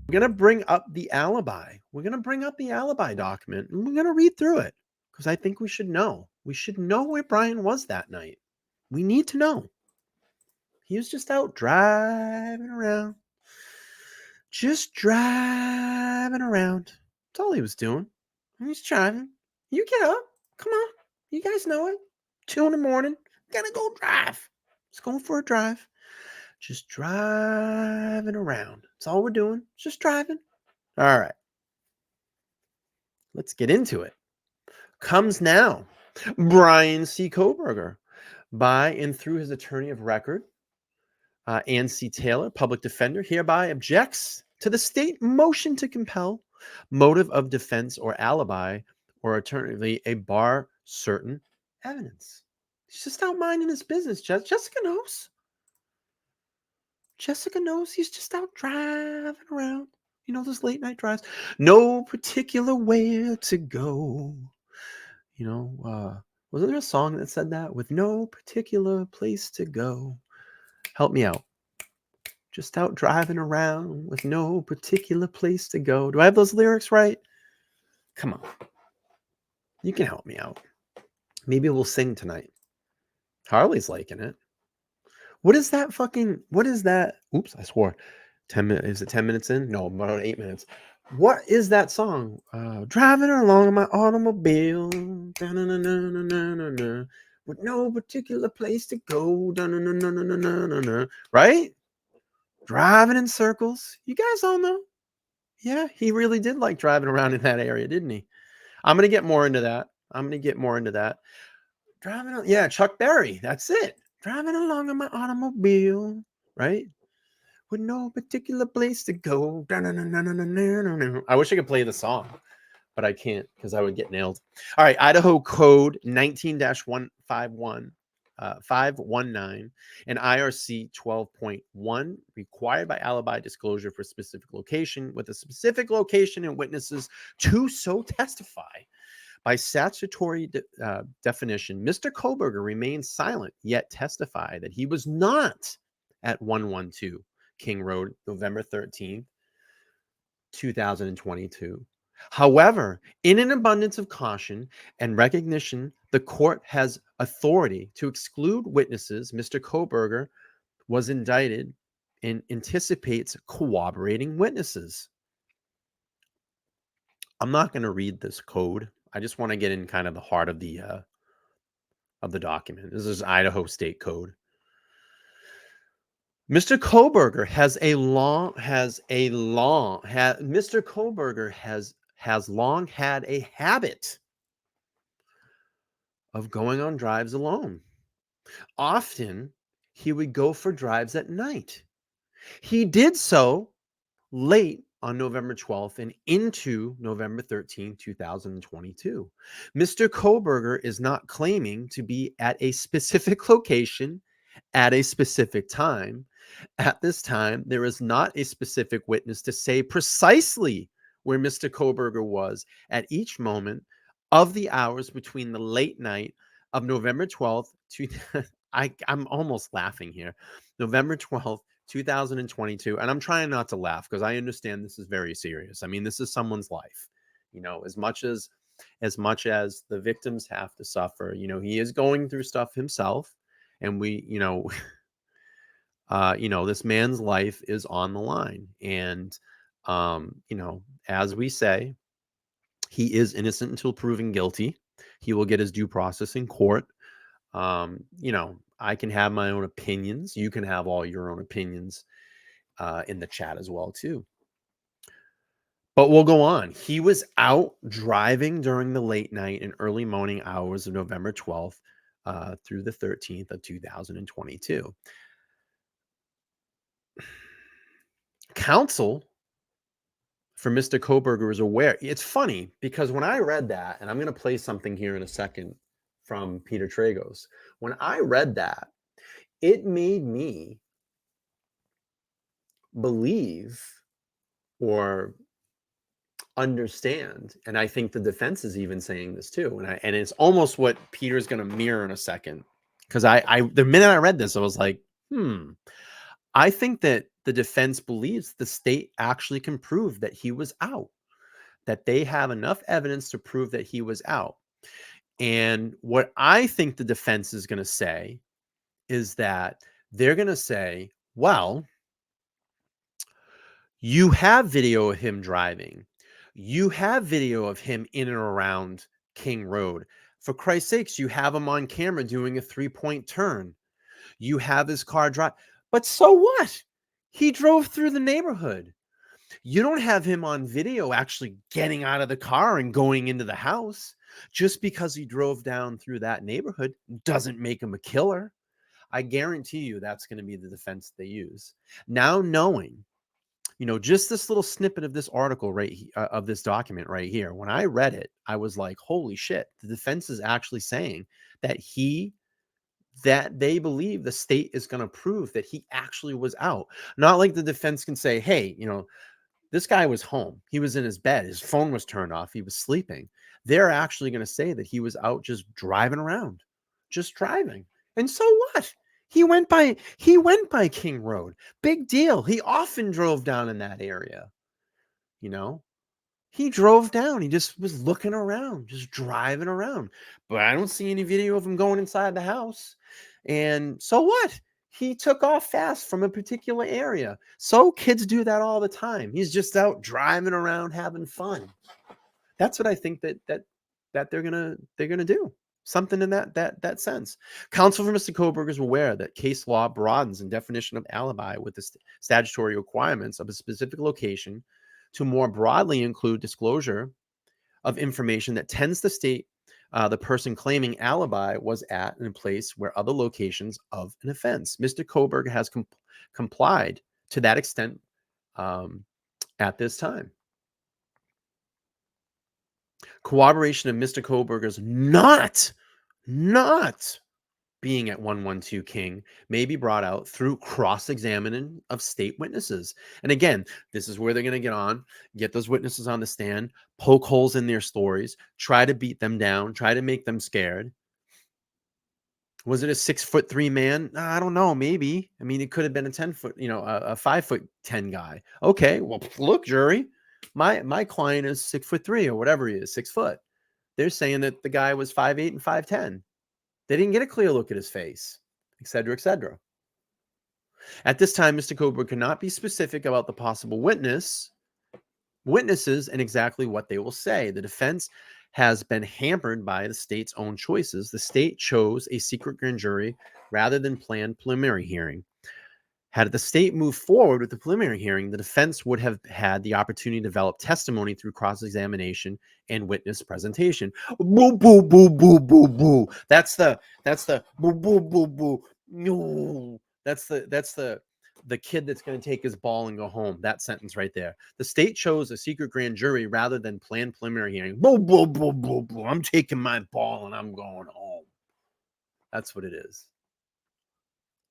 We're going to bring up the alibi. We're going to bring up the alibi document, and we're going to read through it because I think we should know. We should know where Bryan was that night. We need to know. He was just out driving around. Just driving around. That's all he was doing. He's driving. You get up. Come on. You guys know it. 2 in the morning. Gotta go drive. Just going for a drive. Just driving around. That's all we're doing. Just driving. All right. Let's get into it. Comes now. Bryan C. Kohberger, by and through his attorney of record, Ann C. Taylor, public defender, hereby objects to the state motion to compel motive of defense or alibi, or alternatively, a bar certain evidence. He's just out minding his business. Jessica knows. Jessica knows he's just out driving around. You know, those late night drives. No particular where to go. You know, wasn't there a song that said that? With no particular place to go. Help me out. Just out driving around with no particular place to go. Do I have those lyrics right? Come on. You can help me out. Maybe we'll sing tonight. Harley's liking it. What is that? Oops, I swore. 10 minutes. Is it 10 minutes in? No, about 8 minutes. What is that song? Driving along in my automobile. With no particular place to go. Right? Driving in circles. You guys all know. Yeah, he really did like driving around in that area, didn't he? I'm going to get more into that. Driving, yeah, Chuck Berry. That's it. Driving along in my automobile, right? With no particular place to go. I wish I could play the song, but I can't because I would get nailed. All right, Idaho Code 19-151. 519 and IRC 12.1 required by alibi disclosure for specific location with a specific location and witnesses to so testify. By statutory definition, Mr. Kohberger remained silent, yet testified that he was not at 112 King Road, November 13th, 2022. However, in an abundance of caution and recognition, the court has authority to exclude witnesses. Mr. Kohberger was indicted and anticipates corroborating witnesses. I'm not going to read this code. I just want to get in kind of the heart of the document. This is Idaho State Code. Mr. Kohberger has long had a habit of going on drives alone. Often, he would go for drives at night. He did so late on November 12th and into November 13th, 2022. Mr. Kohberger is not claiming to be at a specific location at a specific time. At this time, there is not a specific witness to say precisely where Mr. Kohberger was at each moment of the hours between the late night of November 12th to I'm almost laughing here. November 12th, 2022. And I'm trying not to laugh because I understand this is very serious. I mean, this is someone's life. You know, as much as the victims have to suffer, you know, he is going through stuff himself. And we, this man's life is on the line. And, as we say, he is innocent until proven guilty. He will get his due process in court. I can have my own opinions. You can have all your own opinions in the chat as well, too. But we'll go on. He was out driving during the late night and early morning hours of November 12th through the 13th of 2022. Counsel for Mr. Kohberger is aware. It's funny because when I read that, and I'm going to play something here in a second from Peter Tragos. When I read that, it made me believe or understand, and I think the defense is even saying this too, and it's almost what Peter's going to mirror in a second, because I the minute I read this, I was like, I think that the defense believes the state actually can prove that he was out, that they have enough evidence to prove that he was out. And what I think the defense is going to say is that they're going to say, well, you have video of him driving. You have video of him in and around King Road. For Christ's sakes, you have him on camera doing a 3-point turn. You have his car drive. But so what? He drove through the neighborhood. You don't have him on video actually getting out of the car and going into the house. Just because he drove down through that neighborhood doesn't make him a killer. I guarantee you that's going to be the defense they use. Now knowing, just this little snippet of this article of this document right here, when I read it, I was like, holy shit, the defense is actually saying that they believe the state is going to prove that he actually was out. Not like the defense can say, hey, this guy was home. He was in his bed. His phone was turned off. He was sleeping. They're actually going to say that he was out just driving around, just driving. And so what? He went by King Road. Big deal. He often drove down in that area. He drove down. He just was looking around, just driving around. But I don't see any video of him going inside the house. And so what? He took off fast from a particular area. So kids do that all the time. He's just out driving around having fun. That's what I think that they're gonna do. Something in that sense. Counsel for Mr. Kohberger is aware that case law broadens the definition of alibi with the statutory requirements of a specific location to more broadly include disclosure of information that tends to state the person claiming alibi was at in a place where other locations of an offense. Mr. Kohberger has complied to that extent at this time. Corroboration of Mr. Kohberger's not being at 112 King may be brought out through cross-examining of state witnesses. And again, this is where they're going to get those witnesses on the stand, poke holes in their stories, try to beat them down, try to make them scared. Was it a 6'3" man? I don't know. Maybe. I mean, it could have been a 10-foot, a 5'10" guy. Okay. Well, look, jury, my client is 6'3" or whatever he is, 6 foot. They're saying that the guy was 5'8" and 5'10". They didn't get a clear look at his face, et cetera, et cetera. At this time, Mr. Kohberger cannot be specific about the possible witnesses and exactly what they will say. The defense has been hampered by the state's own choices. The state chose a secret grand jury rather than planned preliminary hearing. Had the state moved forward with the preliminary hearing, the defense would have had the opportunity to develop testimony through cross-examination and witness presentation. Boo, boo, boo, boo, boo, boo. That's the boo, boo, boo, boo. No, that's the kid that's going to take his ball and go home. That sentence right there. The state chose a secret grand jury rather than planned preliminary hearing. Boo, boo, boo, boo, boo. I'm taking my ball and I'm going home. That's what it is.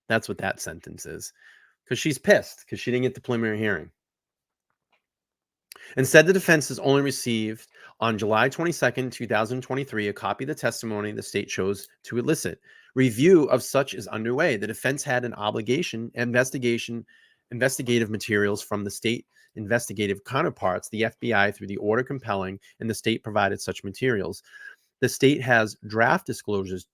That's what that sentence is. Because she's pissed because she didn't get the preliminary hearing. Instead, the defense has only received on July 22nd, 2023, a copy of the testimony the state chose to elicit. Review of such is underway. The defense had an obligation, investigative materials from the state investigative counterparts, the FBI, through the order compelling, and the state provided such materials. The state has draft disclosures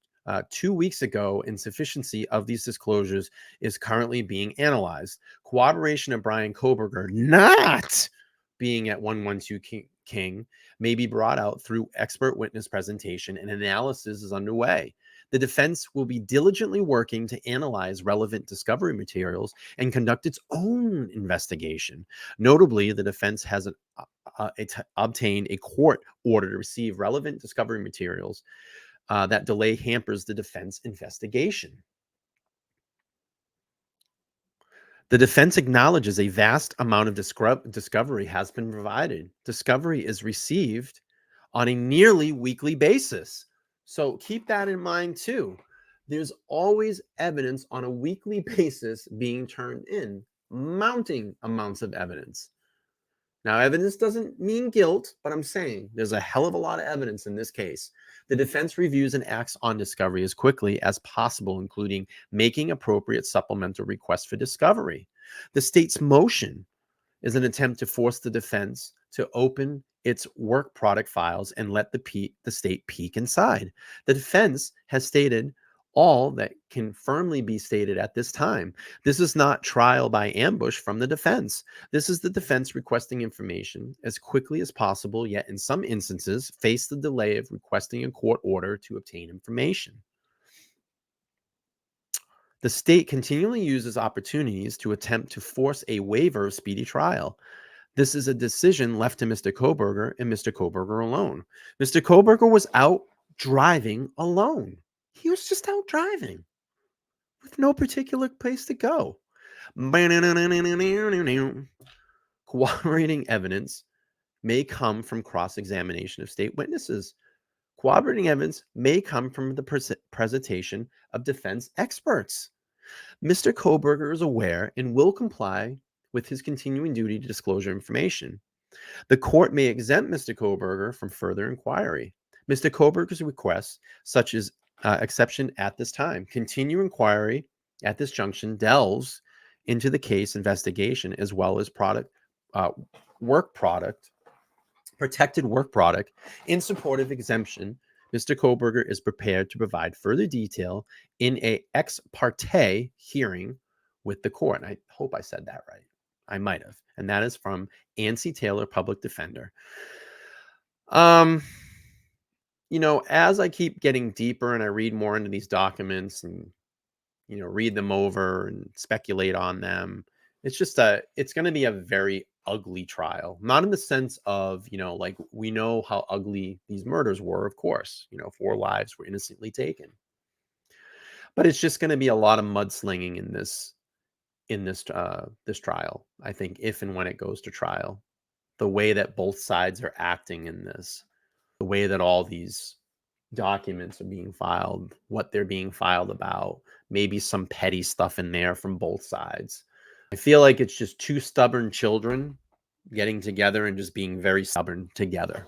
2 weeks ago, and sufficiency of these disclosures is currently being analyzed. Corroboration of Bryan Kohberger not being at 112 King may be brought out through expert witness presentation, and analysis is underway. The defense will be diligently working to analyze relevant discovery materials and conduct its own investigation. Notably, the defense has obtained a court order to receive relevant discovery materials. That delay hampers the defense investigation. The defense acknowledges a vast amount of discovery has been provided. Discovery is received on a nearly weekly basis. So keep that in mind too. There's always evidence on a weekly basis being turned in, mounting amounts of evidence. Now, evidence doesn't mean guilt, but I'm saying there's a hell of a lot of evidence in this case. The defense reviews and acts on discovery as quickly as possible, including making appropriate supplemental requests for discovery. The state's motion is an attempt to force the defense to open its work product files and let the state peek inside. The defense has stated all that can firmly be stated at this time. This is not trial by ambush from the defense. This is the defense requesting information as quickly as possible, yet in some instances face the delay of requesting a court order to obtain information. The state continually uses opportunities to attempt to force a waiver of speedy trial. This is a decision left to Mr. Kohberger and Mr. Kohberger alone. Mr. Kohberger was out driving alone. He was just out driving with no particular place to go. Corroborating evidence may come from cross-examination of state witnesses. Corroborating evidence may come from the presentation of defense experts. Mr. Kohberger is aware and will comply with his continuing duty to disclosure information. The court may exempt Mr. Kohberger from further inquiry. Mr. Kohberger's request, such as exception at this time, continue inquiry at this junction delves into the case investigation as well as protected work product in support of exemption. Mr. Kohberger is prepared to provide further detail in a ex parte hearing with the court. And I hope I said that right. I might have. And that is from Ancy Taylor, public defender. As I keep getting deeper and I read more into these documents and, read them over and speculate on them, it's going to be a very ugly trial. Not in the sense of, like we know how ugly these murders were, of course, 4 lives were innocently taken. But it's just going to be a lot of mudslinging in this trial, I think, if and when it goes to trial. The way that both sides are acting in this, the way that all these documents are being filed, what they're being filed about, maybe some petty stuff in there from both sides. I feel like it's just 2 stubborn children getting together and just being very stubborn together.